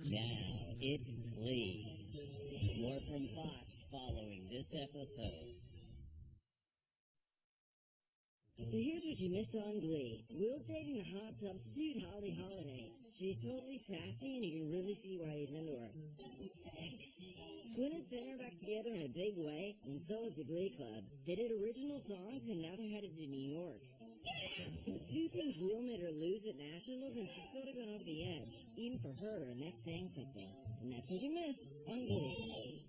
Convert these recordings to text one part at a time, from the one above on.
Now it's Glee. More from Fox following this episode. So here's what you missed on Glee. Will's dating the hot substitute Holly Holiday. She's totally sassy and you can really see why he's into her. Sexy. Quinn and Finn are back together in a big way, and so is the Glee Club. They did original songs and now they're headed to New York. Sue thinks Will made her lose at Nationals and she's sort of gone over the edge. Even for her, and that's saying something. And that's what you missed on Glee.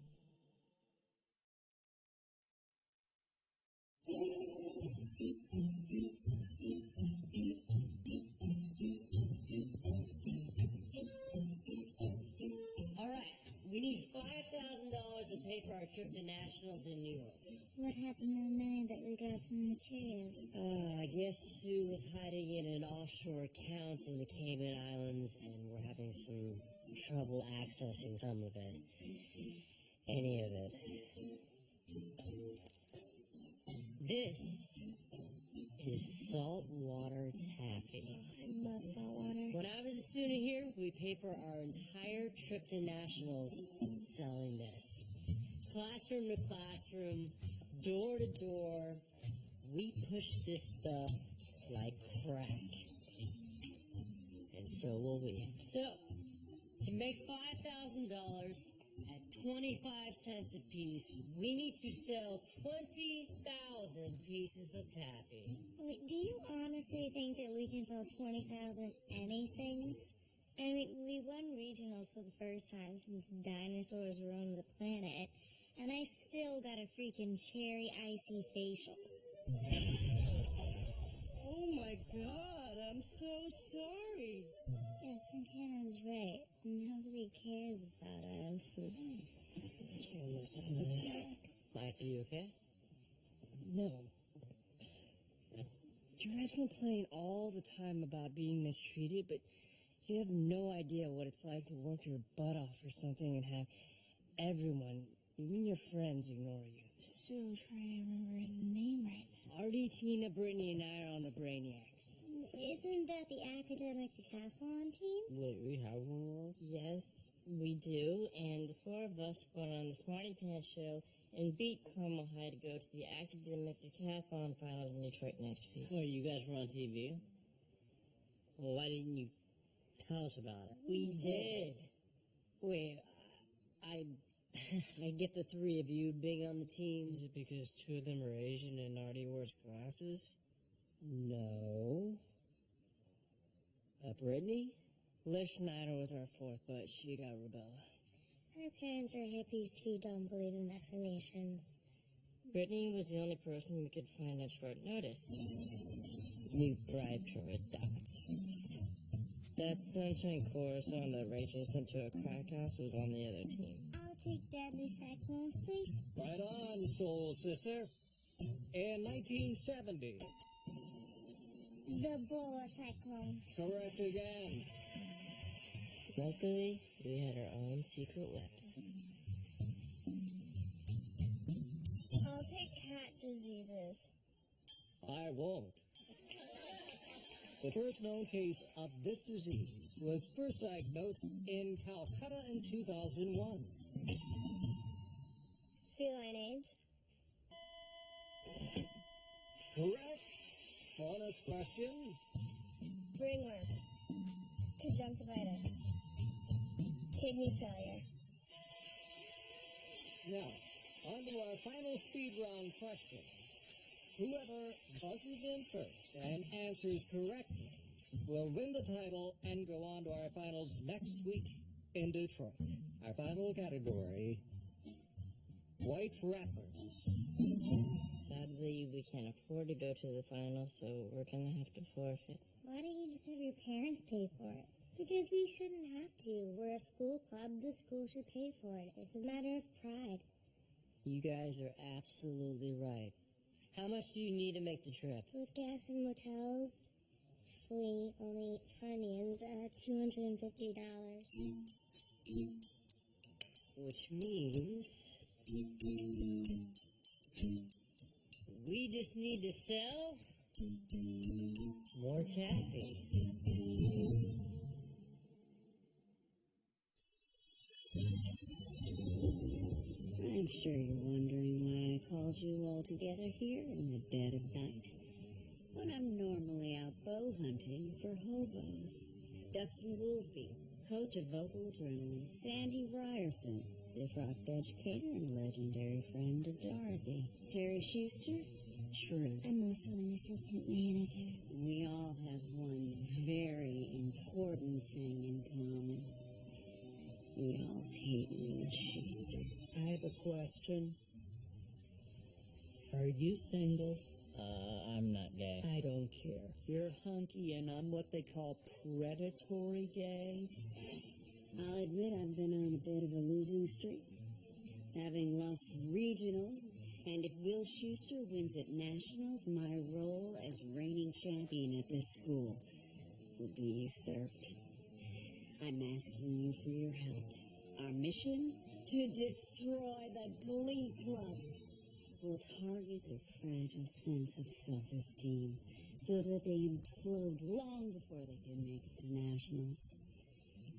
Alright, we need $5,000 to pay for our trip to Nationals in New York. What happened that night that we got from the chairs? I guess Sue was hiding in an offshore account in the Cayman Islands, and we're having some trouble accessing some of it. Any of it. This is saltwater taffy. I love salt water. When I was a student here, we paid for our entire trip to Nationals selling this. Classroom to classroom, door to door, we pushed this stuff like crack. And so will we. So, to make $5,000 at 25 cents a piece, we need to sell 20,000 pieces of taffy. Wait, do you honestly think that we can sell 20,000 anythings? I mean, we won regionals for the first time since dinosaurs roamed the planet, and I still got a freaking cherry icy facial. Oh my God, I'm so sorry. Yeah, Santana's right. Nobody cares about us. Can't listen to this. Mike, are you okay? No. You guys complain all the time about being mistreated, but you have no idea what it's like to work your butt off for something and have everyone, even your friends, ignore you. So trying to remember his name right now. Artie, Tina, Brittany, and I are on the Brainiacs. Isn't that the academic decathlon team? Wait, we have one of those? Yes, we do, and the four of us went on the Smarty Pants show and beat Carmel High to go to the academic decathlon finals in Detroit next week. Wait, you guys were on TV? Well, why didn't you tell us about it? We did. Wait, I get the three of you being on the team. Is it because two of them are Asian and Artie wears glasses? No. Brittany? Liz Schneider was our fourth, but she got rubella. Her parents are hippies who don't believe in vaccinations. Brittany was the only person we could find at short notice. You bribed her with dots. That Sunshine Chorus song that Rachel sent to a crack house was on the other team. I'll take deadly cyclones, please. Right on, soul sister. In 1970. The boa cyclone. Correct again. Luckily, we had our own secret weapon. I'll take cat diseases. I won't. The first known case of this disease was first diagnosed in Calcutta in 2001. Feline AIDS. Correct. Bonus question. Ringworm. Conjunctivitis. Kidney failure. Now, on to our final speed round question. Whoever buzzes in first and answers correctly will win the title and go on to our finals next week in Detroit. Our final category, white rappers. Sadly, we can't afford to go to the finals, so we're gonna have to forfeit. Why don't you just have your parents pay for it? Because we shouldn't have to. We're a school club. The school should pay for it. It's a matter of pride. You guys are absolutely right. How much do you need to make the trip? With gas and motels, we only Funyuns at $250. Which means we just need to sell more taffy. I'm sure you're wondering why I called you all together here in the dead of night, when I'm normally out bow hunting for hobos. Dustin Goolsby, coach of Vocal Adrenaline. Sandy Ryerson, Diffrock educator and legendary friend of Dorothy. Terry Schuster, True. I'm also an assistant manager. We all have one very important thing in common. We all hate Will Schuster. I have a question. Are you single? I'm not gay. I don't care. You're hunky and I'm what they call predatory gay. I'll admit I've been on a bit of a losing streak, having lost regionals, and if Will Schuster wins at nationals, my role as reigning champion at this school will be usurped. I'm asking you for your help. Our mission? To destroy the Glee Club. We'll target their fragile sense of self-esteem so that they implode long before they can make it to nationals.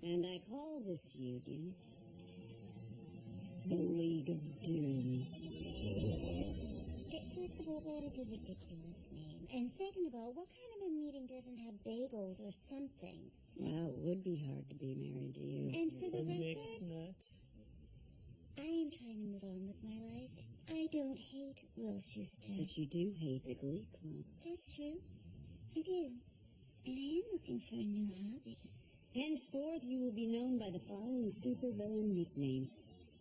And I call this union the League of Doom. First of all, that is a ridiculous name. And second of all, what kind of a meeting doesn't have bagels or something? Well, it would be hard to be married to you. And for the Mixed record, nuts. I am trying to move on with my life. I don't hate Will Schuster. But you do hate the Glee Club. That's true. I do. And I am looking for a new hobby. Henceforth, you will be known by the following supervillain nicknames.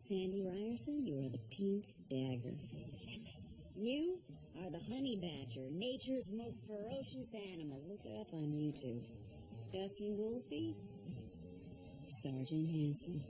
Sandy Ryerson, you are the Pink Dagger. Yes. You are the Honey Badger, nature's most ferocious animal. Look it up on YouTube. Dustin Goolsby, Sergeant Hanson.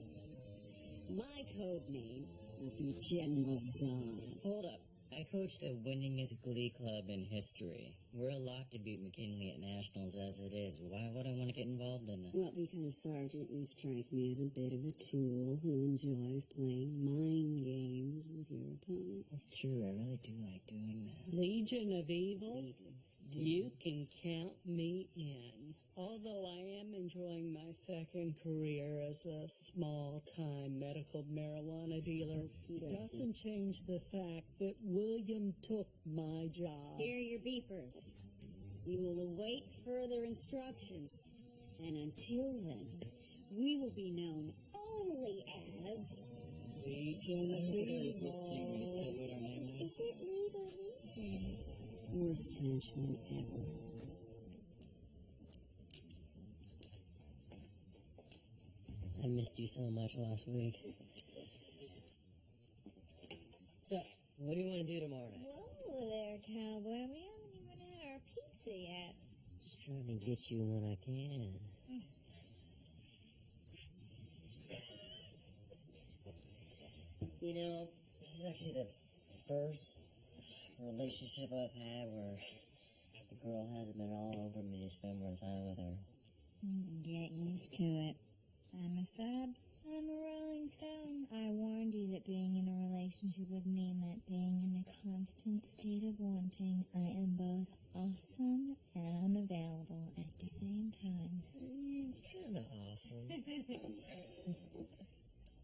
My code name will be General Zahn. Hold up. I coached the winningest Glee club in history. We're a lock to beat McKinley at nationals as it is. Why would I want to get involved in this? Well, because, Sergeant, you strike me as a bit of a tool who enjoys playing mind games with your opponents. That's true. I really do like doing that. Legion of Evil? You can count me in. Although I am enjoying my second career as a small-time medical marijuana dealer, doesn't change the fact that William took my job. Here are your beepers. You will await further instructions. And until then, we will be known only as Legion of Evil. Is it League or Legion? worst henchman ever. I missed you so much last week. So, what do you want to do tomorrow night? Whoa there, cowboy. We haven't even had our pizza yet. Just trying to get you when I can. You know, this is actually the first relationship I've had where the girl hasn't been all over me to spend more time with her. Get used to it. I'm a sub. I'm a Rolling Stone. I warned you that being in a relationship with me meant being in a constant state of wanting. I am both awesome and unavailable at the same time. Kind of awesome.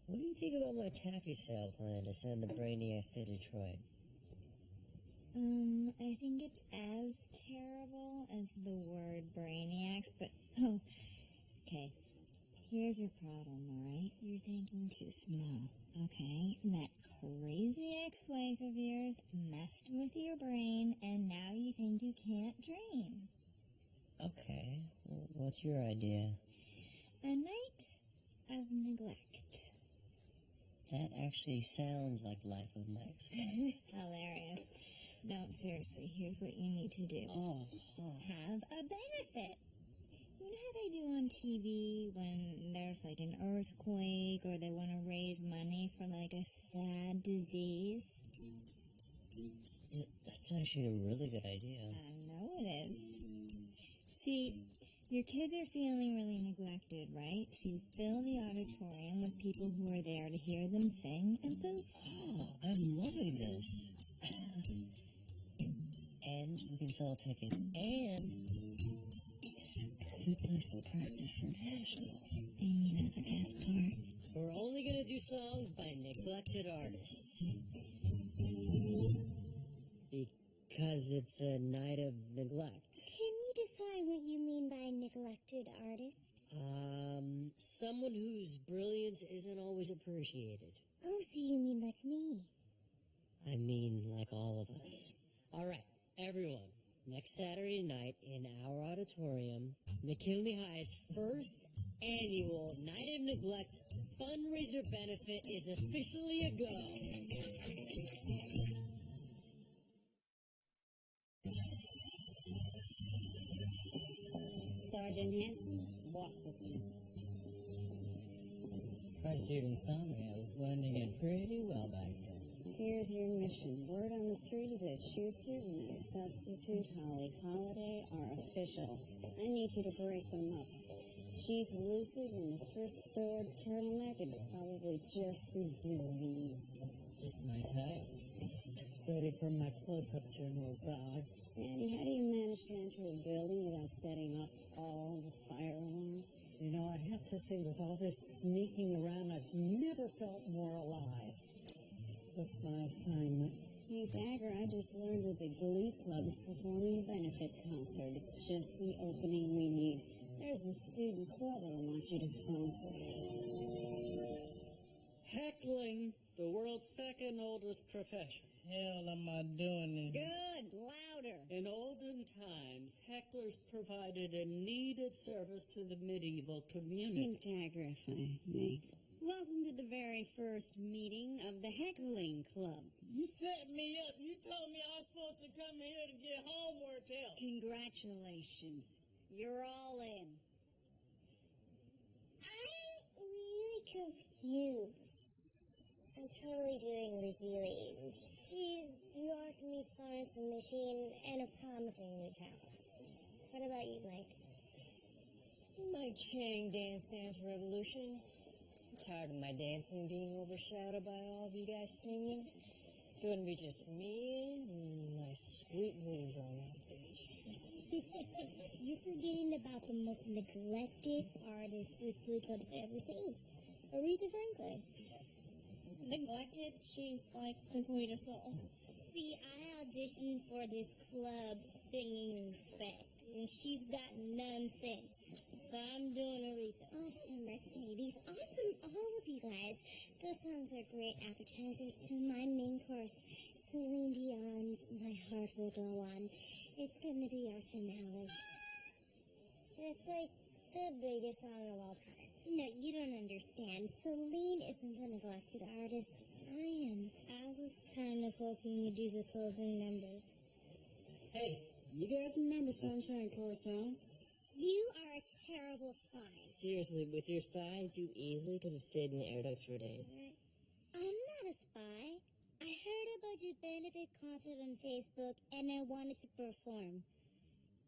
What do you think about my taffy sale plan to send the Brainiacs to Detroit? I think it's as terrible as the word brainiacs, but, okay. Here's your problem, alright? You're thinking too small, okay? That crazy ex-wife of yours messed with your brain, and now you think you can't dream. Okay, well, what's your idea? A night of neglect. That actually sounds like Life of Mike's. Hilarious. No, seriously, here's what you need to do. Have a benefit. You know how they do on TV when there's like an earthquake or they want to raise money for like a sad disease? Yeah, that's actually a really good idea. I know it is. See, your kids are feeling really neglected, right? So you fill the auditorium with people who are there to hear them sing and poof. Oh, I'm loving this. And we can sell tickets, and it's a good place to practice for nationals. And you know the best part? We're only going to do songs by neglected artists. Because it's a night of neglect. Can you define what you mean by neglected artist? Someone whose brilliance isn't always appreciated. Oh, so you mean like me? I mean, like all of us. All right, everyone. Next Saturday night in our auditorium, McKinley High's first annual Night of Neglect fundraiser benefit is officially a go. Sergeant Hanson, walk with me. Project Insomnia was blending in pretty well back then. Here's your mission. Word on the street is that Schuster and that substitute Holly Holiday are official. I need you to break them up. She's lucid in a thrift store turtleneck and probably just as diseased. Just my type. Ready for my close-up, General Zog. Sandy, how do you manage to enter a building without setting up all the fire alarms? You know, I have to say, with all this sneaking around, I've never felt more alive. What's my assignment? Hey, Dagger, I just learned that the Glee Club's performing a benefit concert. It's just the opening we need. There's a student club I want you to sponsor. Heckling, the world's second oldest profession. Hell am I doing? Good, louder. In olden times, hecklers provided a needed service to the medieval community. Hey, Dagger, if I may. Welcome to the very first meeting of the Heckling Club. You set me up. You told me I was supposed to come here to get homework help. Congratulations. You're all in. I'm really confused. I'm totally doing revealing. She's York meets Lawrence and Machine and a promising new talent. What about you, Mike? Mike Chang, Dance Dance Revolution. I'm tired of my dancing being overshadowed by all of you guys singing. It's going to be just me and my sweet moves on that stage. You're forgetting about the most neglected artist this Glee Club's ever seen. Aretha Franklin. Neglected? She's like the queen of soul. See, I auditioned for this club singing respect, and she's got none since. So I'm doing Aretha. Awesome, Mercedes. Awesome, all of you guys. Those songs are great appetizers to my main course. Celine Dion's My Heart Will Go On. It's going to be our finale. It's like the biggest song of all time. No, you don't understand. Celine isn't the neglected artist. I am. I was kind of hoping you'd do the closing number. Hey, you guys remember Sunshine Coruscant? You are a terrible spy. Seriously, with your size, you easily could have stayed in the air ducts for days. I'm not a spy. I heard about your benefit concert on Facebook, and I wanted to perform.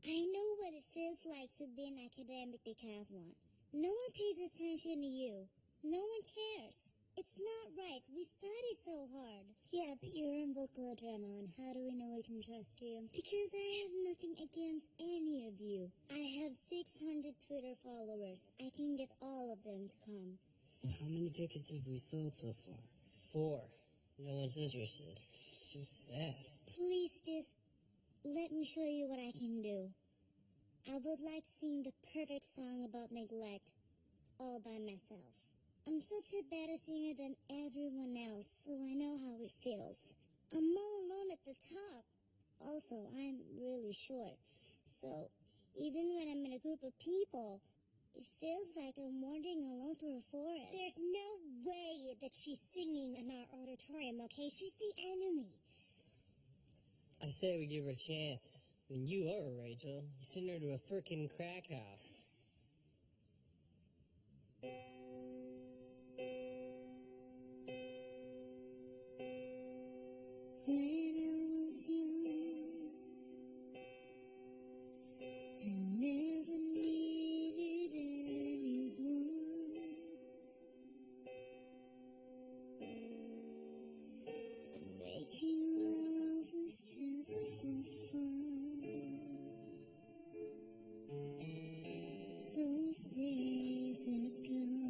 I know what it feels like to be an academic decathlon. No one pays attention to you. No one cares. It's not right. We study so hard. Yeah, but you're in vocal adrenaline. How do we know we can trust you? Because I have nothing against any of you. I have 600 Twitter followers. I can get all of them to come. How many tickets have we sold so far? 4. No one's interested. It's just sad. Please just let me show you what I can do. I would like to sing the perfect song about neglect all by myself. I'm such a better singer than everyone else, so I know how it feels. I'm all alone at the top. Also, I'm really short, so even when I'm in a group of people, it feels like I'm wandering alone through a forest. There's no way that she's singing in our auditorium, okay? She's the enemy. I say we give her a chance. And you are, Rachel. You send her to a frickin' crack house. When I was young, I never needed anyone. Making love was just for fun. Those days are gone.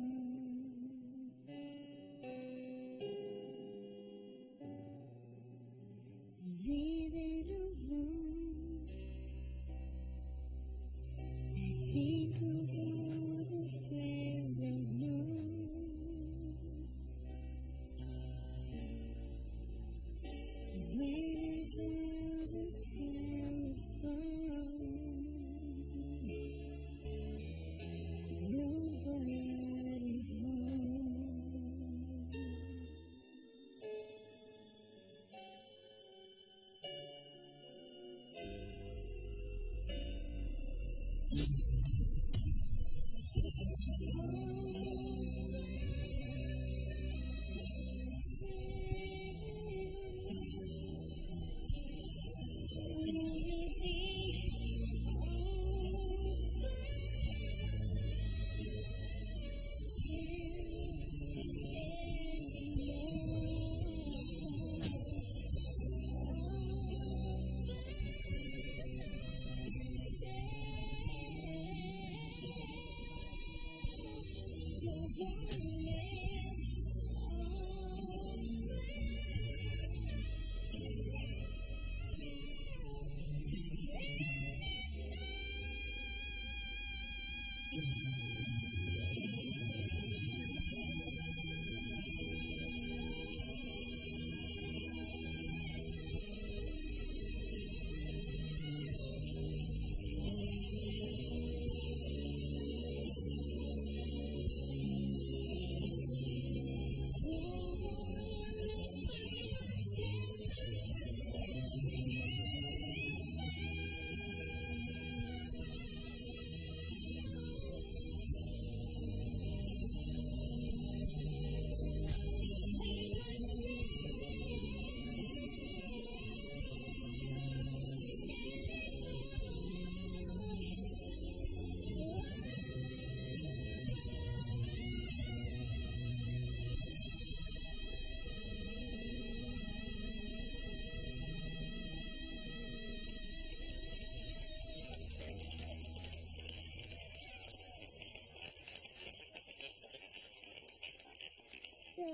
So,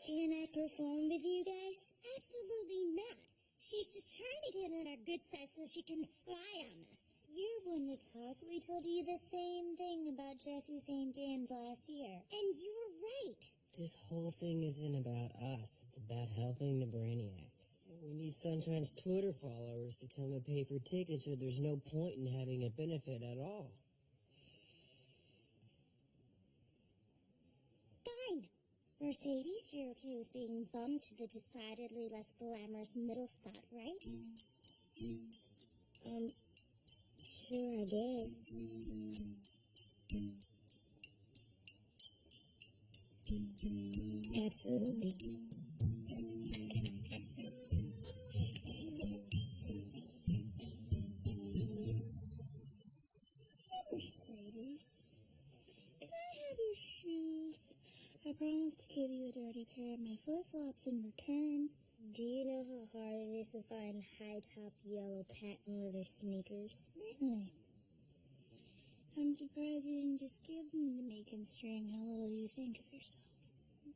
can I perform with you guys? Absolutely not. She's just trying to get on our good side so she can spy on us. You're one to talk. We told you the same thing about Jesse St. James last year. And you were right. This whole thing isn't about us. It's about helping the Brainiacs. We need Sunshine's Twitter followers to come and pay for tickets, or there's no point in having a benefit at all. Fine. Mercedes, you're okay with being bumped to the decidedly less glamorous middle spot, right? Sure, I guess. Absolutely. Mercedes, can I have your shoes? I promised to give you a dirty pair of my flip-flops in return. Do you know how hard it is to find high-top yellow patent leather sneakers? Really? I'm surprised you didn't just give them to me, considering how little you think of yourself.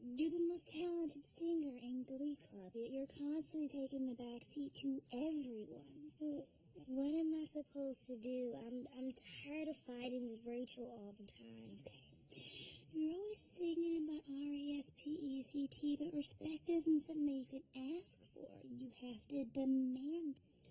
You're the most talented singer in Glee Club, yet you're constantly taking the back seat to everyone. What am I supposed to do? I'm tired of fighting with Rachel all the time. Okay. You're always singing about R-E-S-P-E-C-T, but respect isn't something you can ask for. You have to demand it.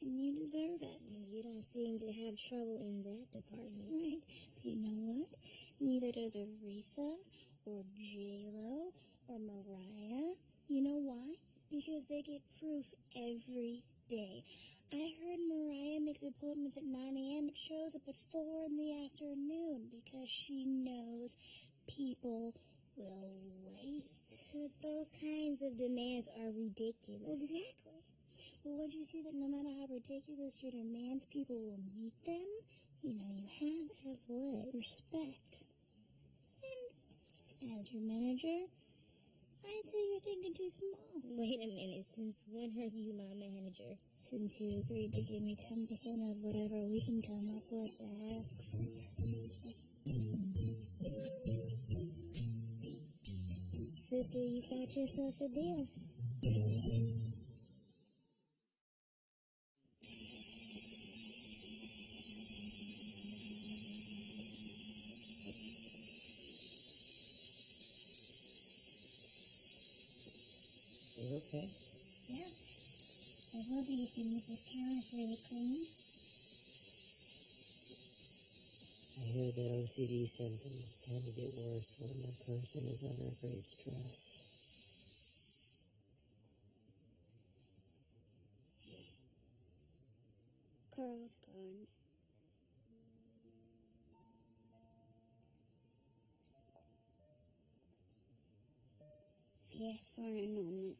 And you deserve it. You don't seem to have trouble in that department. Right. But you know what? Neither does Aretha, or J-Lo, or Mariah. You know why? Because they get proof every day. I heard Mariah makes appointments at 9 a.m. and shows up at 4 in the afternoon because she knows people will wait. But those kinds of demands are ridiculous. Exactly. But once you see that no matter how ridiculous your demands, people will meet them, you know you have what? Respect. And as your manager, I'd say you're thinking too small. Wait a minute, since when are you my manager? Since you agreed to give me 10% of whatever we can come up with to ask for. Sister, you got yourself a deal. You okay? Yeah. I told you as soon as this town is really clean. I hear that OCD symptoms tend to get worse when the person is under great stress. Carl's gone. He asked for an annulment.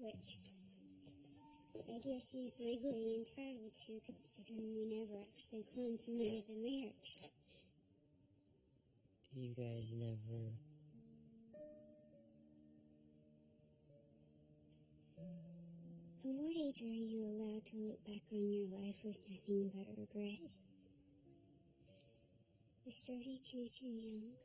Which I guess he's legally entitled to, considering we never actually consummated the marriage. You guys never... At what age are you allowed to look back on your life with nothing but regret? Is 32 too young?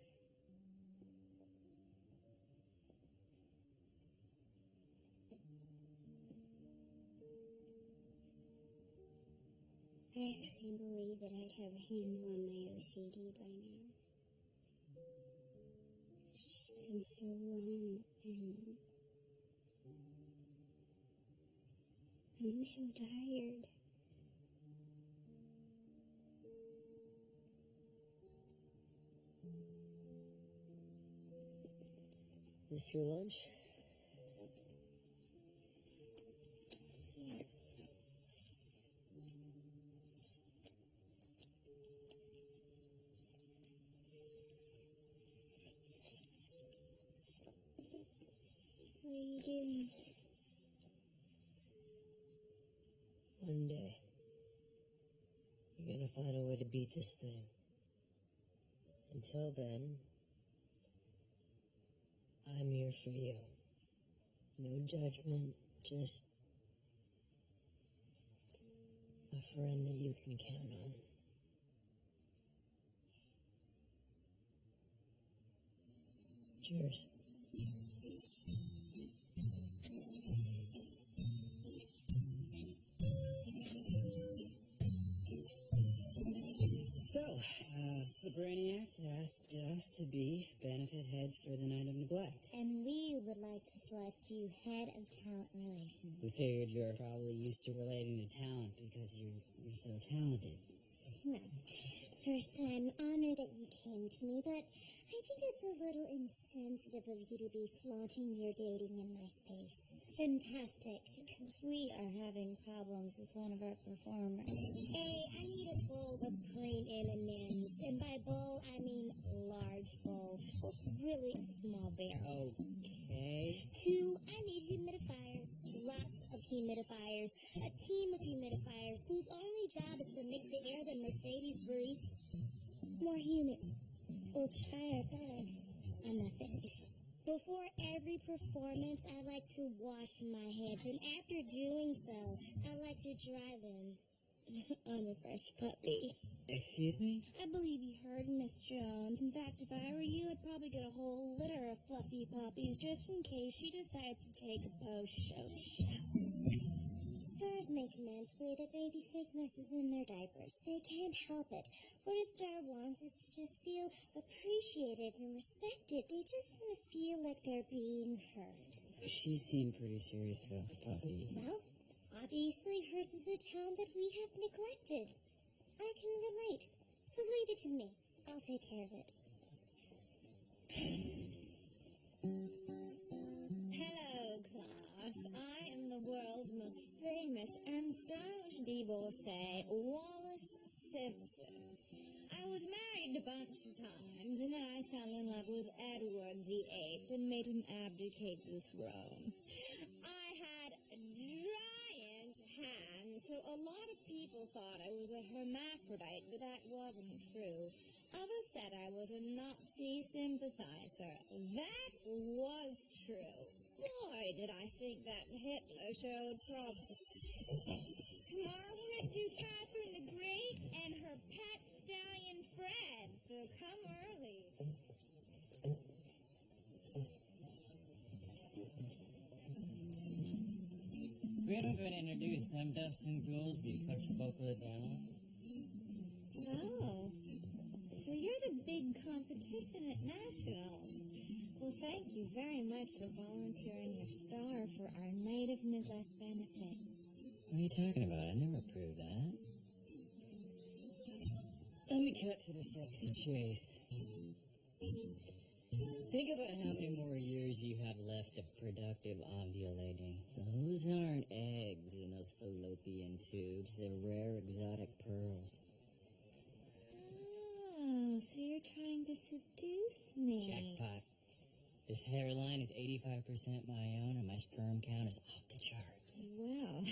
I actually believe that I'd have a handle on my OCD by now. It's just been so long, and I'm so tired. This your lunch? Yeah. What are you doing? One day, you're gonna find a way to beat this thing. Until then, I'm here for you. No judgment, just a friend that you can count on. Cheers. So, the Brainiacs asked us to be benefit heads for the Night of Neglect. And we would like to select you head of talent relations. We figured you're probably used to relating to talent because you're so talented. Well, first, I'm honored that you came to me, but I think it's a little insensitive of you to be flaunting your dating in my face. Fantastic, because we are having problems with one of our performers. Hey, I need a bowl of cream M&Ms, and by bowl, I mean large bowl. Well, really small barrel. Okay. 2, I need humidifiers. Lots of humidifiers. A team of humidifiers whose only job is to make the air that Mercedes breathes more humid. We'll try our best. I'm not finished. Before every performance, I like to wash my hands, and after doing so, I like to dry them on a fresh puppy. Excuse me? I believe you heard Miss Jones. In fact, if I were you, I'd probably get a whole litter of fluffy puppies just in case she decides to take a post-show shower. Stars make demands the way that babies make messes in their diapers. They can't help it. What a star wants is to just feel appreciated and respected. They just want to feel like they're being heard. She seemed pretty serious about the puppy. Well, obviously hers is a talent that we have neglected. I can relate. So leave it to me. I'll take care of it. Hello, class. I am the world's most famous and stylish divorcee, Wallace Simpson. I was married a bunch of times, and then I fell in love with Edward VIII and made him abdicate the throne. I had giant hands, so a lot of people thought I was a hermaphrodite, but that wasn't true. Others said I was a Nazi sympathizer. That was true. Boy, did I think that Hitler showed promise. Tomorrow we're going to do Catherine the Great and her pet stallion Fred, so come early. We haven't been introduced. I'm Dustin Goolsby, coach of vocal talent. Oh, so you're the big competition at Nationals. Well, thank you very much for volunteering your star for our Night of Neglect benefit. What are you talking about? I never proved that. Let me cut to the sexy chase. Think about how many more years you have left of productive ovulating. Those aren't eggs in those fallopian tubes. They're rare exotic pearls. Oh, so you're trying to seduce me. Jackpot. This hairline is 85% my own, and my sperm count is off the charts. Well,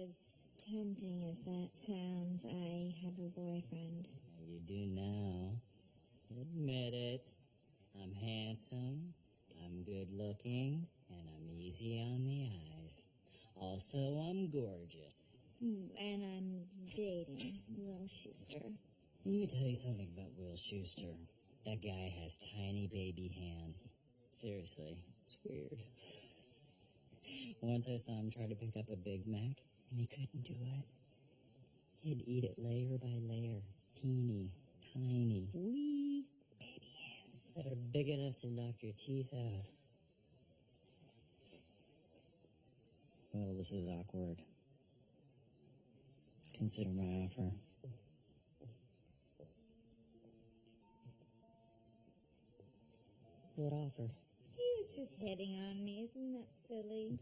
as tempting as that sounds, I have a boyfriend. You do now. Admit it. I'm handsome, I'm good looking, and I'm easy on the eyes. Also, I'm gorgeous. And I'm dating Will Schuster. Let me tell you something about Will Schuester. That guy has tiny baby hands. Seriously, it's weird. Once I saw him try to pick up a Big Mac, and he couldn't do it. He'd eat it layer by layer. Teeny, tiny, wee baby hands that are big enough to knock your teeth out. Well, this is awkward. Consider my offer. What offer? He was just hitting on me. Isn't that silly?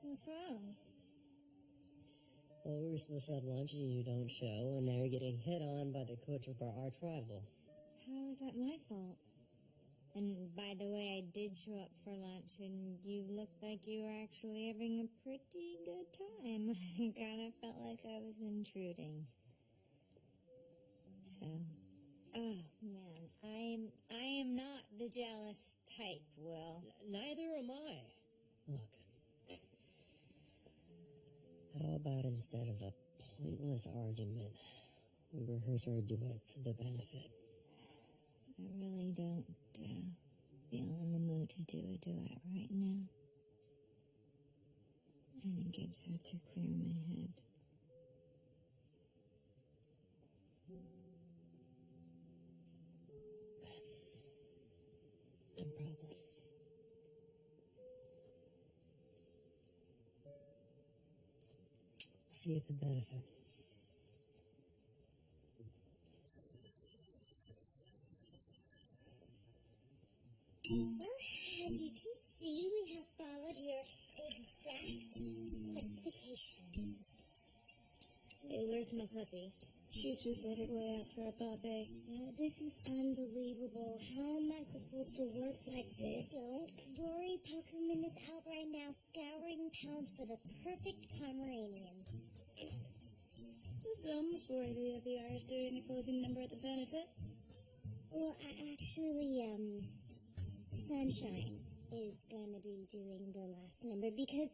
What's wrong? Well, we were supposed to have lunch and you don't show, and now you're getting hit on by the coach of our arch rival. How is that my fault? And by the way, I did show up for lunch, and you looked like you were actually having a pretty good time. I kind of felt like I was intruding. So, oh man, I am not the jealous type, Will. Neither am I. Look, how about instead of a pointless argument, we rehearse our duet for the benefit? I really don't feel in the mood to do a duet right now. I think I just have to clear my head. No problem. See you at the benefit. Well, as you can see, we have followed your exact specifications. Hey, where's my puppy? She specifically asked for a puppy. This is unbelievable. How am I supposed to work like this? Don't worry, Puckerman is out right now scouring pounds for the perfect Pomeranian. This is almost worthy of the artist doing a closing number at the benefit. Well, actually, Sunshine is going to be doing the last number because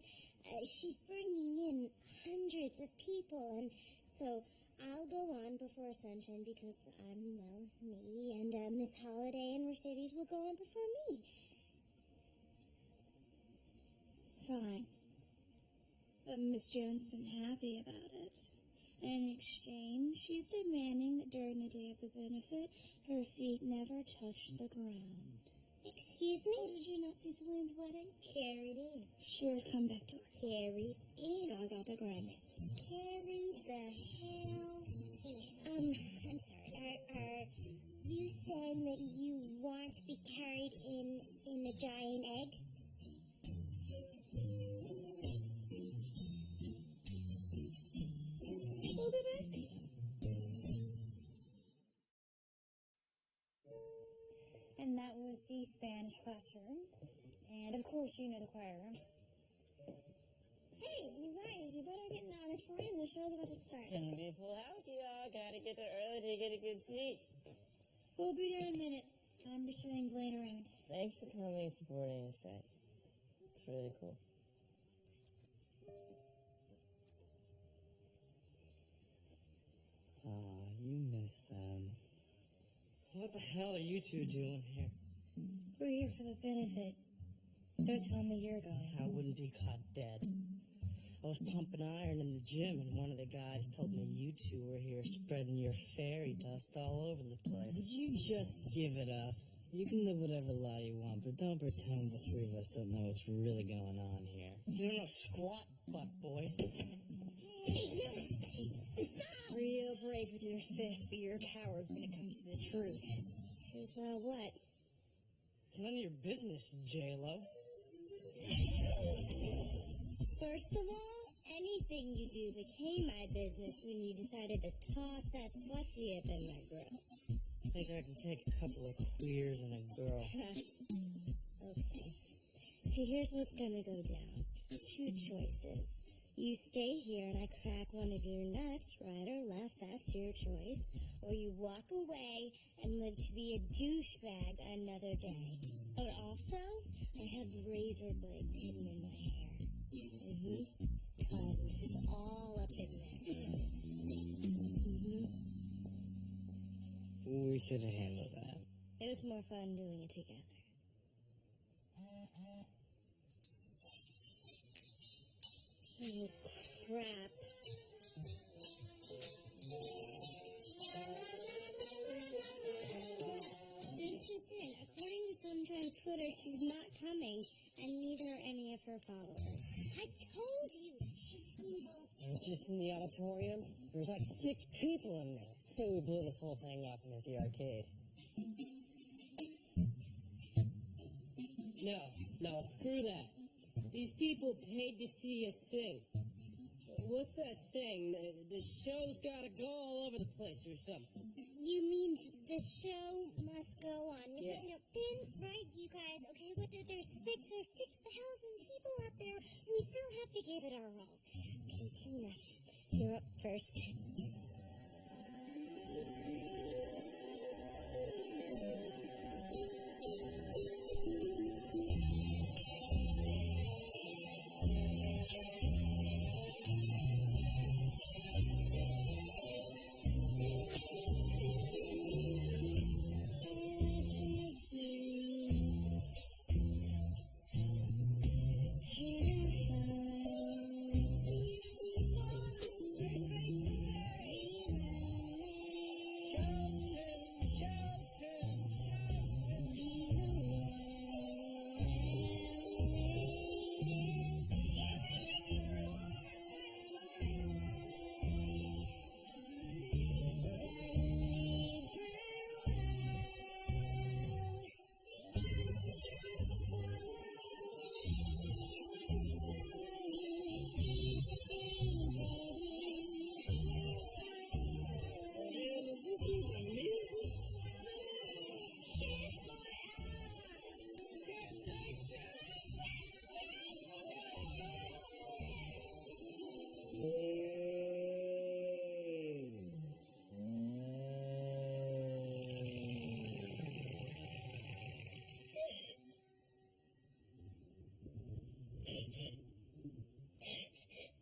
she's bringing in hundreds of people, and so I'll go on before Sunshine because I'm, well, me, and Miss Holiday and Mercedes will go on before me. Fine. But Miss Jones isn't happy about it. In exchange, she's demanding that during the day of the benefit, her feet never touch the ground. Excuse me? Oh, did you not see Celine's wedding? Carried in. Sure, come back to her. Carried in. Got the Grammys. Carried the hell in. I'm sorry. Are you saying that you want to be carried in a giant egg? We'll be back. And that was the Spanish classroom. And of course, you know the choir room. Hey, you guys, you better get in the auditorium. The show's about to start. It's gonna be a full house, y'all. Gotta get there early to get a good seat. We'll be there in a minute. I'm just showing Blaine around. Thanks for coming and supporting us, guys. It's really cool. Aw, you miss them. What the hell are you two doing here? We're here for the benefit. Don't tell me you're going. I wouldn't be caught dead. I was pumping iron in the gym, and one of the guys told me you two were here spreading your fairy dust all over the place. You just give it up. You can live whatever lie you want, but don't pretend the three of us don't know what's really going on here. You don't know squat, butt boy. Hey, no! Stop! Real brave with your fist, but you're a coward when it comes to the truth. Truth about what? It's none of your business, J-Lo. First of all, anything you do became my business when you decided to toss that slushy up in my grill. I think I can take a couple of queers and a girl. Okay. See, here's what's gonna go down. Two choices. You stay here and I crack one of your nuts, right or left, that's your choice. Or you walk away and live to be a douchebag another day. But also, I have razor blades hidden in my hair. touch, all up in there. We should have handled that. It was more fun doing it together. Oh, crap. This just in. According to Sunshine's Twitter, she's not coming, and neither are any of her followers. I told you, she's evil. I was just in the auditorium. There was like 6 people in there. So we blew this whole thing off at the arcade. No, screw that. These people paid to see us sing. What's that saying? The show's gotta go all over the place or something. You mean the show must go on? Yeah. No, Ben's right, you guys. Okay, whether there's 6,000 people out there, we still have to give it our all. Okay, Tina, you're up first.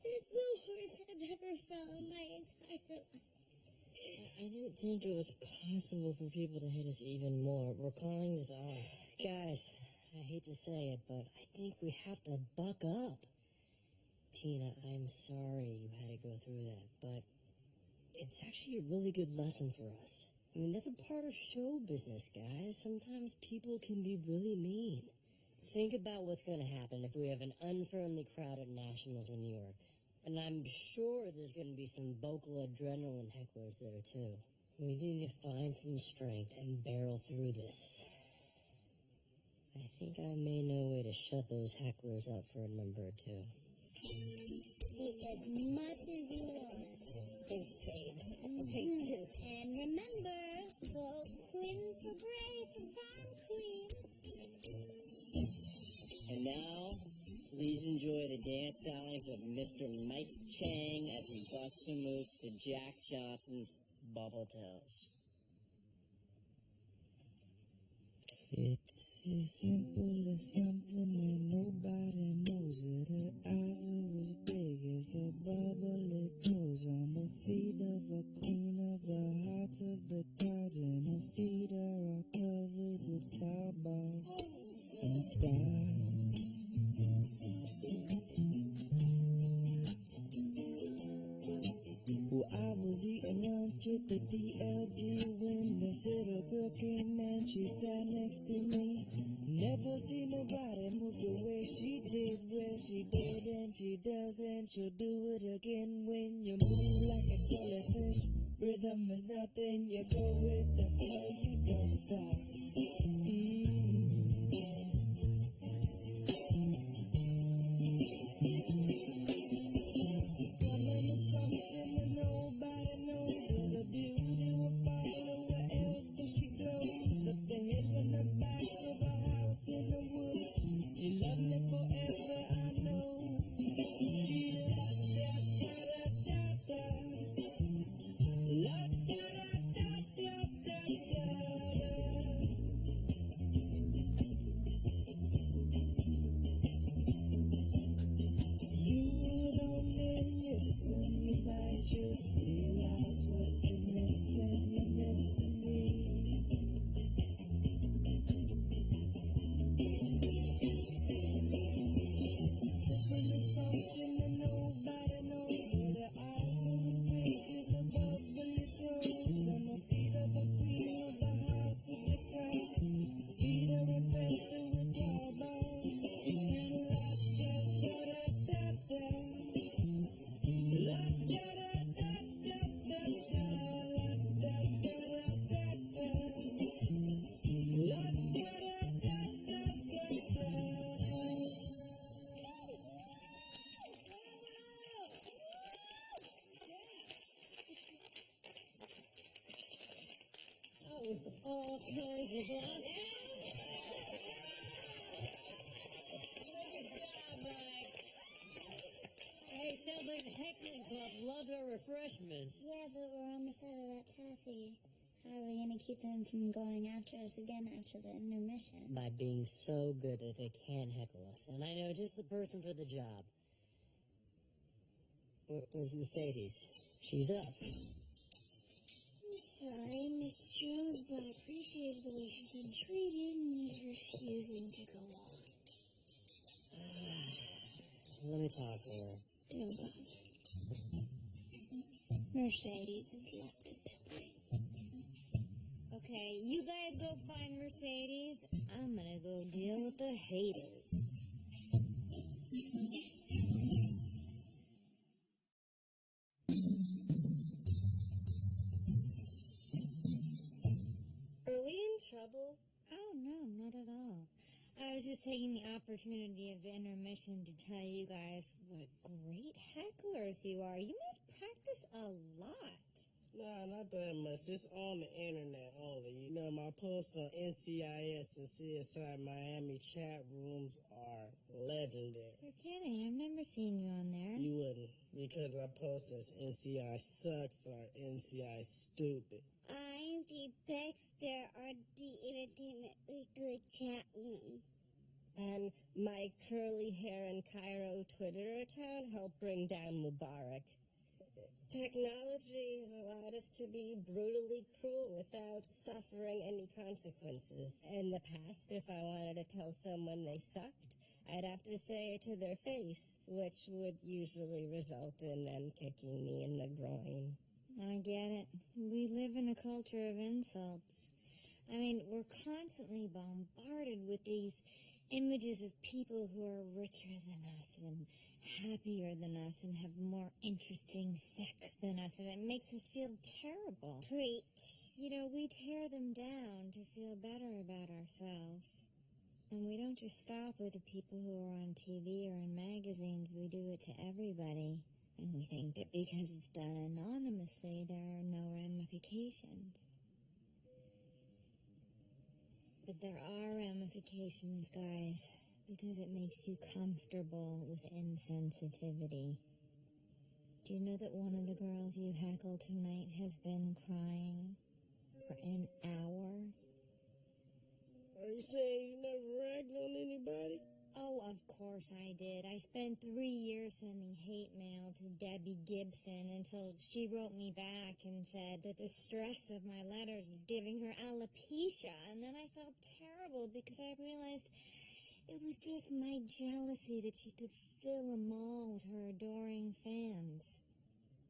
It's the worst I've ever felt in my entire life. I didn't think it was possible for people to hate us even more. We're calling this off. Guys, I hate to say it, but I think we have to buck up. Tina, I'm sorry you had to go through that, but it's actually a really good lesson for us. I mean, that's a part of show business, guys. Sometimes people can be really mean. Think about what's going to happen if we have an unfriendly crowd at Nationals in New York. And I'm sure there's going to be some vocal adrenaline hecklers there, too. We need to find some strength and barrel through this. I think I may know a way to shut those hecklers up for a number or two. Take as much as you want. Thanks, babe. Take 2. And remember, vote Quinn for Gray for prom queen. And now, please enjoy the dance stylings of Mr. Mike Chang as he busts some moves to Jack Johnson's Bubble Toes. It's as simple as something that nobody knows it. Her eyes are as big as her bubbly toes on the feet of a queen of the hearts of the cards, and her feet are all covered with towel balls and stars. Well, I was eating lunch at the DLG when this little girl came and she sat next to me. Never seen nobody move the way she did. Well, she did and she does, and she'll do it again. When you move like a jellyfish, rhythm is nothing. You go with the flow, you don't stop. songs, all kinds of glass. Hey, sounds like the heckling club loved our refreshments. Yeah, but we're almost out of that taffy. How are we going to keep them from going after us again after the intermission? By being so good that they can't heckle us. And I know just the person for the job. Where's Mercedes? She's up. I'm sorry, Miss Jones is not appreciated the way she's been treated and is refusing to go on. Let me talk to her. Don't bother. Mercedes has left the building. Okay, you guys go find Mercedes. I'm gonna go deal with the haters. Are we in trouble? Oh, no, not at all. I was just taking the opportunity of the intermission to tell you guys what great hecklers you are. You must practice a lot. Nah, not that much. Just on the internet only. You know, my posts on NCIS and CSI Miami chat rooms are legendary. You're kidding. I've never seen you on there. You wouldn't, because I post as NCI sucks or NCI stupid. I'm the Baxter or the Entertainment Good chat room. And my curly hair and Cairo Twitter account helped bring down Mubarak. Technology has allowed us to be brutally cruel without suffering any consequences. In the past, if I wanted to tell someone they sucked, I'd have to say it to their face, which would usually result in them kicking me in the groin. I get it. We live in a culture of insults. I mean, we're constantly bombarded with these images of people who are richer than us and happier than us and have more interesting sex than us, and it makes us feel terrible. Preach. You know, we tear them down to feel better about ourselves. And we don't just stop with the people who are on TV or in magazines. We do it to everybody. And we think that because it's done anonymously, there are no ramifications. But there are ramifications, guys, because it makes you comfortable with insensitivity. Do you know that one of the girls you heckled tonight has been crying for an hour? Are you saying you never ragged on anybody? Oh, of course I did. I spent 3 years sending hate mail to Debbie Gibson until she wrote me back and said that the stress of my letters was giving her alopecia. And then I felt terrible because I realized it was just my jealousy that she could fill a mall with her adoring fans.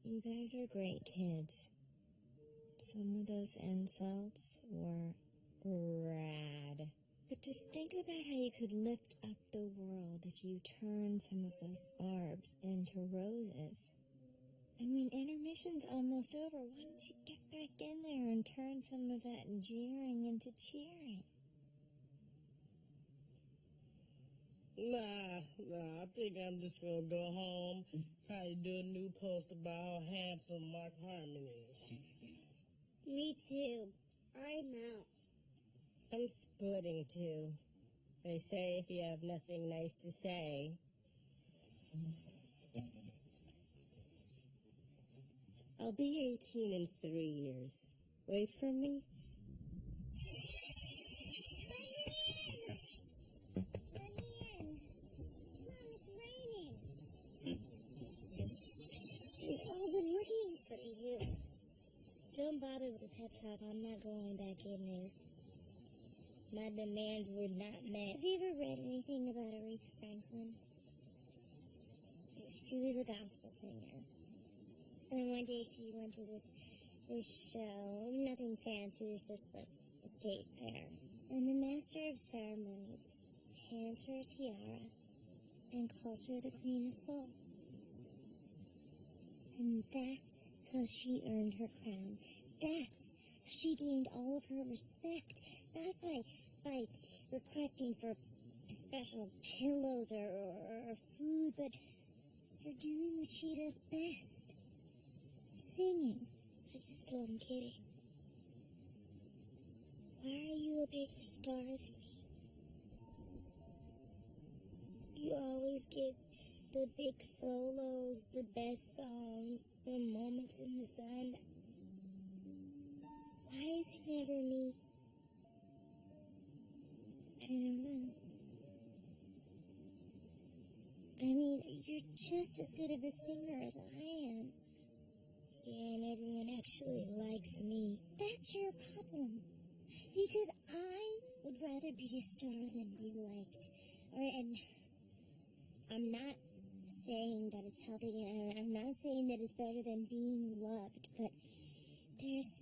You guys are great kids. Some of those insults were rad. But just think about how you could lift up the world if you turned some of those barbs into roses. I mean, intermission's almost over. Why don't you get back in there and turn some of that jeering into cheering? Nah, I think I'm just gonna go home, probably do a new post about how handsome Mark Harmon is. Me too. I'm out. I'm splitting too. They say if you have nothing nice to say. I'll be 18 in 3 years. Wait for me. We've all been looking for you. Don't bother with the pep talk. I'm not going back in there. My demands were not met. Have you ever read anything about Aretha Franklin? She was a gospel singer. And one day she went to this show, nothing fancy, it was just like a state fair. And the master of ceremonies hands her a tiara and calls her the Queen of Soul. And that's how she earned her crown. That's how she gained all of her respect. Not by requesting for special pillows or food, but for doing what she does best. Singing. I'm kidding. you a bigger star than me. You always get the big solos, the best songs, the moments in the sun. Why is it never me? I don't know. I mean, you're just as good of a singer as I am. Yeah, and everyone actually likes me. That's your problem. Because I would rather be a star than be liked. And I'm not saying that it's healthy, and I'm not saying that it's better than being loved, but there's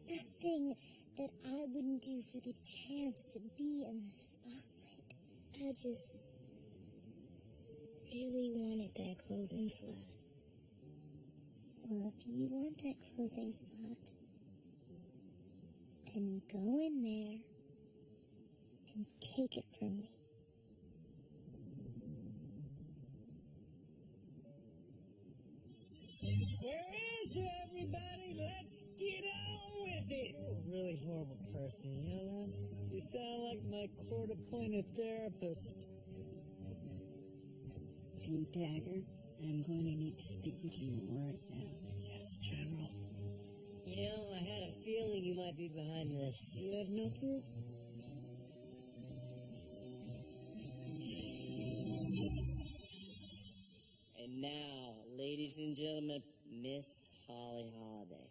nothing that I wouldn't do for the chance to be in the spotlight. I just really wanted that closing slot. Well, if you want that closing slot, then go in there and take it from me. Where is everybody? Let's get on with it. You're a really horrible person, you know that? You sound like my court-appointed therapist. Pink Dagger, I'm going to need to speak with you right now. Yes, General. You know, I had a feeling you might be behind this. You have no proof? And now, ladies and gentlemen, Miss Holly Holiday.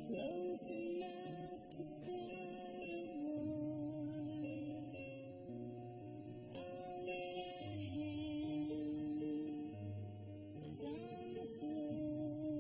Close enough to start a war. All that I have is on the floor.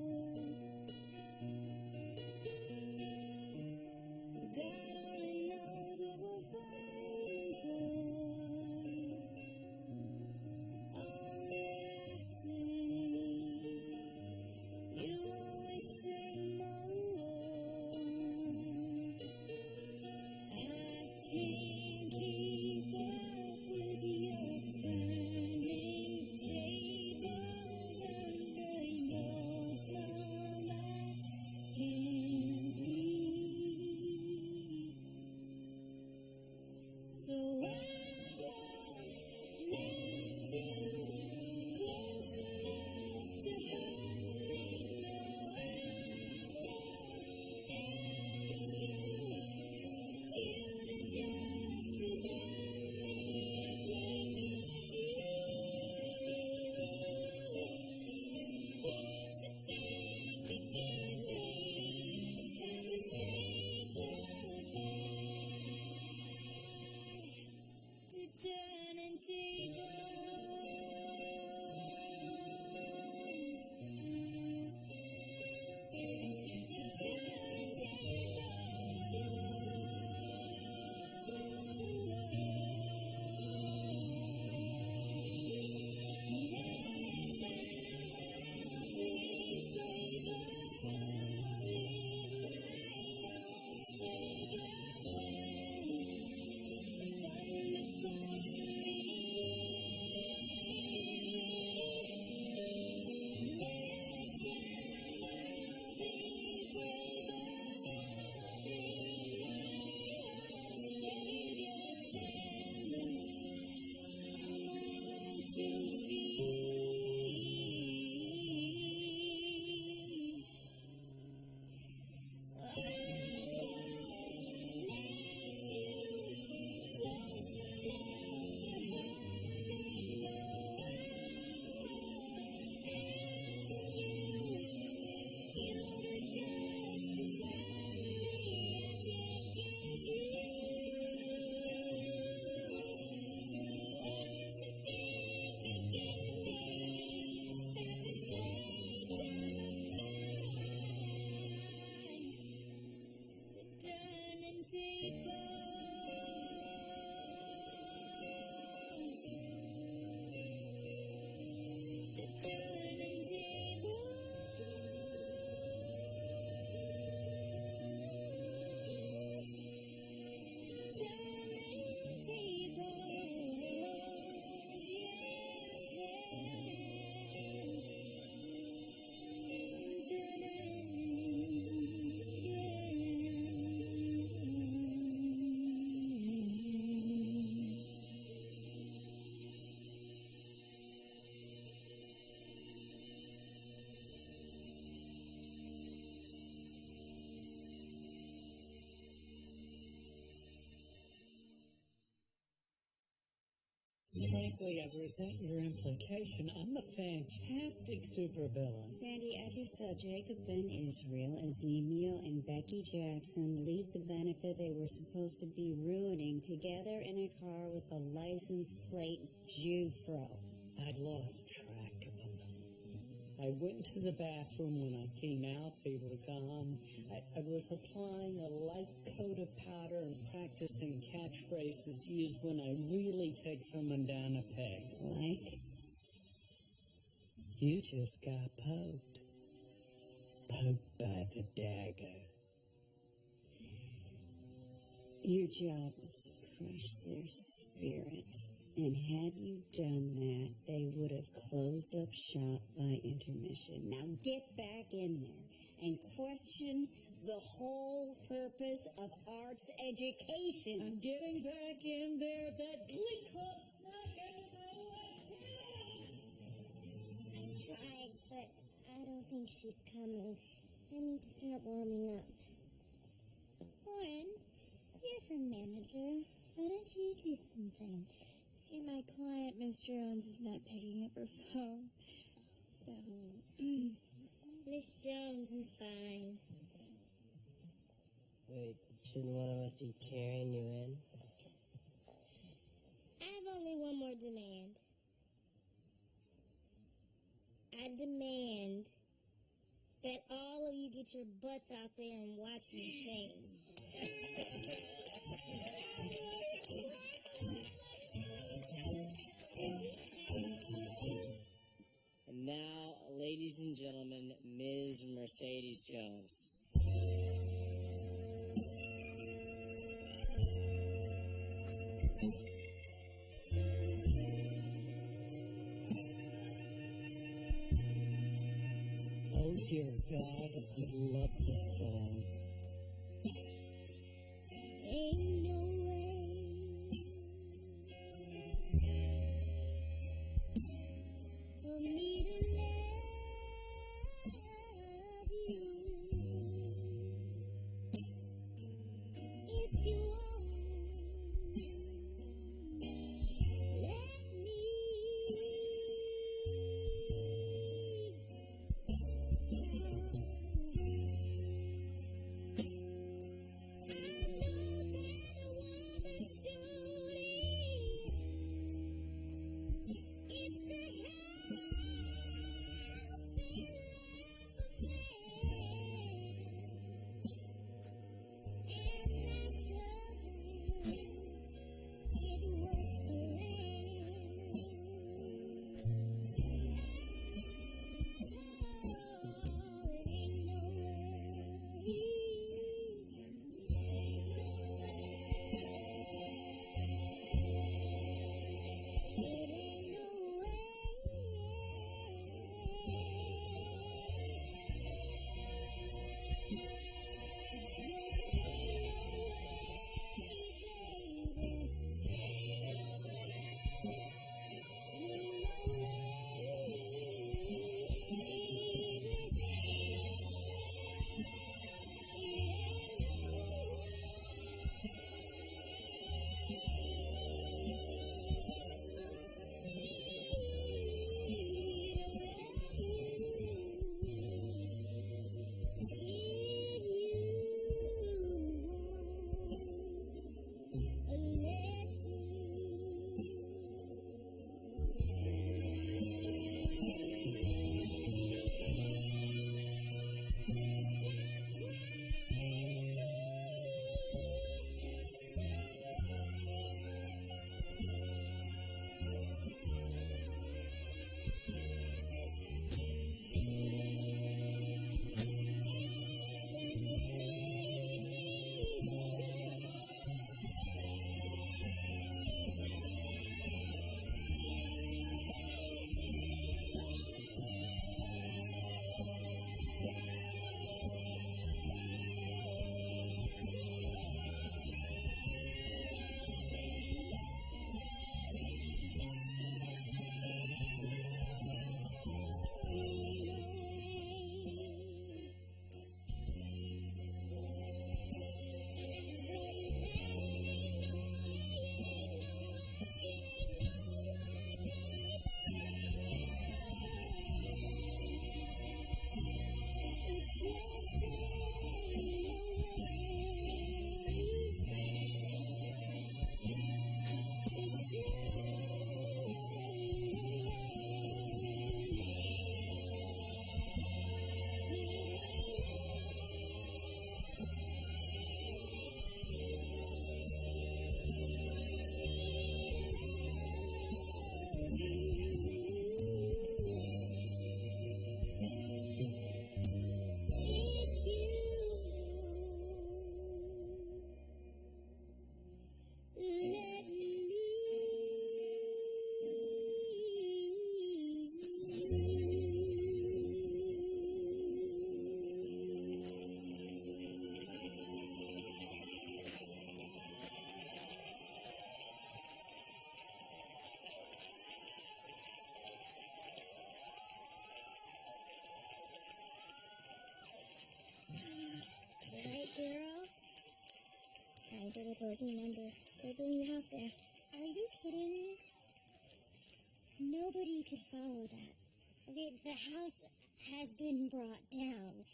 Frankly, I resent your implication. I'm a fantastic supervillain. Sandy, I just saw Jacob Ben Israel, Ezekiel, and Becky Jackson leave the benefit they were supposed to be ruining together in a car with the license plate Jufro. I'd lost track of them. I went to the bathroom. When I came out, they were gone. I was applying a light coat of powder and practicing catchphrases to use when I really take someone down a peg. Like? You just got poked. Poked by the dagger. Your job was to crush their spirit. And had you done that, they would have closed up shop by intermission. Now get back in there and question the whole purpose of arts education. I'm getting back in there. That Glee Club's not getting I tried, but I don't think she's coming. I need to start warming up. Lauren, you're her manager. Why don't you do something? See, my client, Miss Jones, is not picking up her phone. So, Miss Jones is fine. Wait, shouldn't one of us be carrying you in? I have only one more demand. I demand that all of you get your butts out there and watch me sing. And now, ladies and gentlemen, Ms. Mercedes Jones. Oh, dear God, I love this song. Ain't no way for me to love you if you won't let me. I know that girl. Time for the closing number. Go bring the house down. Are you kidding me? Nobody could follow that. Okay, the house has been brought down.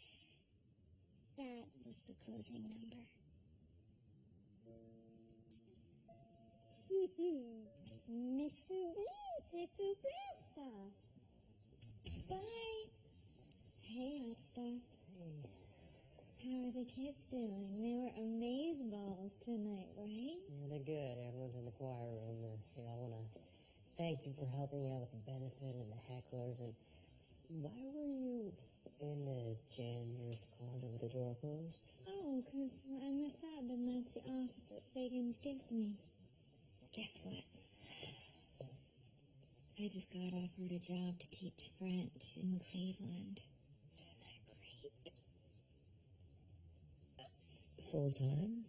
That was the closing number. Miss Subasa. Bye. Hey, hot stuff. Hey. How are the kids doing? They were amazeballs tonight, right? Yeah, they're good. Everyone's in the choir room. I want to thank you for helping out with the benefit and the hecklers. And why were you in the janitor's closet with the door closed? Oh, 'cause I'm a sub, and that's the office that Fagans gives me. Guess what? I just got offered a job to teach French in Cleveland. Isn't that great? Full time?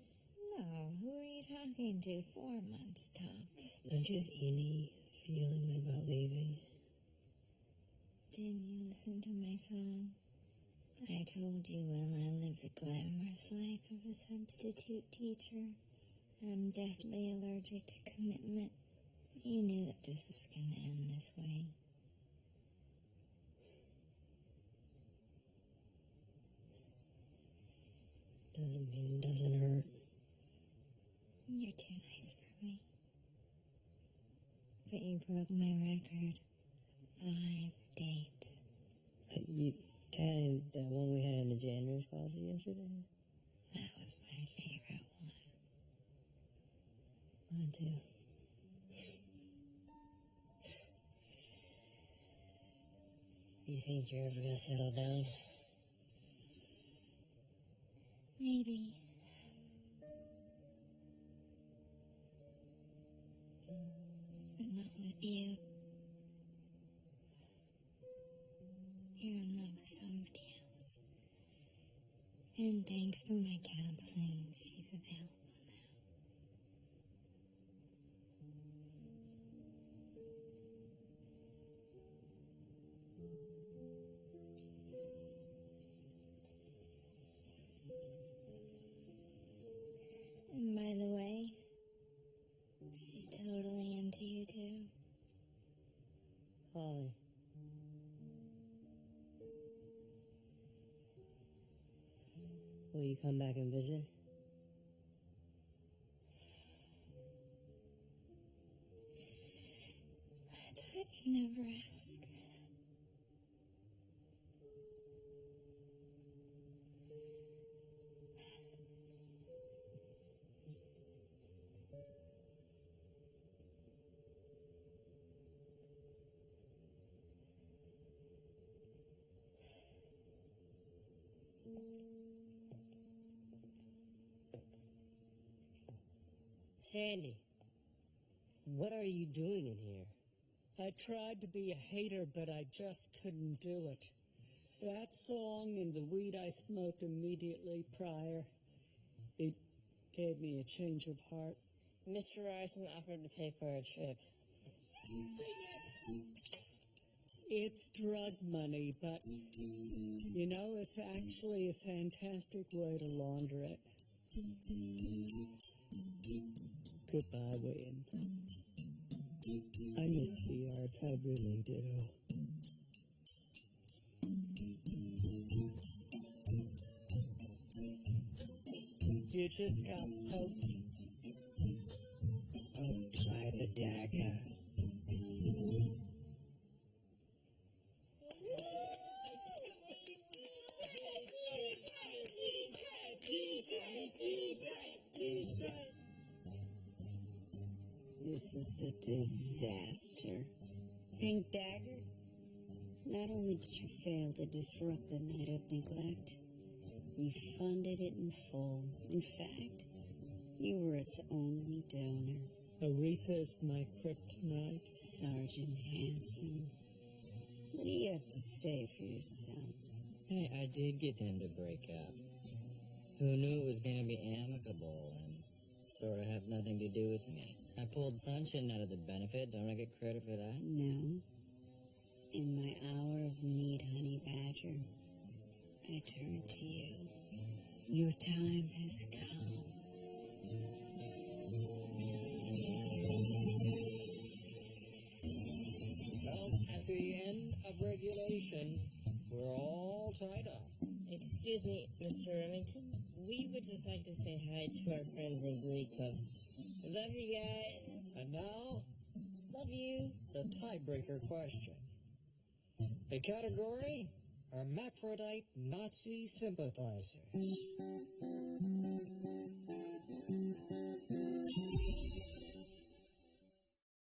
No, who are you talking to? 4 months tops. Don't you have any feelings about leaving? Didn't you listen to my song? I told you while I lived the glamorous life of a substitute teacher, I'm deathly allergic to commitment. You knew that this was going to end this way. Doesn't mean it doesn't hurt. You're too nice for me. But you broke my record. 5 dates. You counted that one we had in the janitor's closet yesterday? That was my favorite one. Mine too. You think you're ever gonna settle down? Maybe. But not with you. You're in love with somebody else. And thanks to my counseling, she's available now. And by the way, she's totally into you too. Holly. Will you come back and visit? I thought you'd never ask. Sandy, what are you doing in here? I tried to be a hater, but I just couldn't do it. That song and the weed I smoked immediately prior, it gave me a change of heart. Mr. Ryerson offered to pay for a trip. It's drug money, but, you know, it's actually a fantastic way to launder it. Goodbye, Wayne. I miss the arts, I really do. You just got poked. Poked by the dagger. This is a disaster. Pink Dagger, not only did you fail to disrupt the night of neglect, you funded it in full. In fact, you were its only donor. Aretha's my kryptonite. Sergeant Hanson, what do you have to say for yourself? Hey, I did get them to break up. Who knew it was going to be amicable and sort of have nothing to do with me? I pulled Sunshine out of the benefit. Don't I get credit for that? No. In my hour of need, Honey Badger, I turned to you. Your time has come. Well, at the end of regulation, we're all tied up. Excuse me, Mr. Remington. We would just like to say hi to our friends in Glee Club. Love you guys. And now, Love you. the tiebreaker question. The category, Hermaphrodite Nazi sympathizers.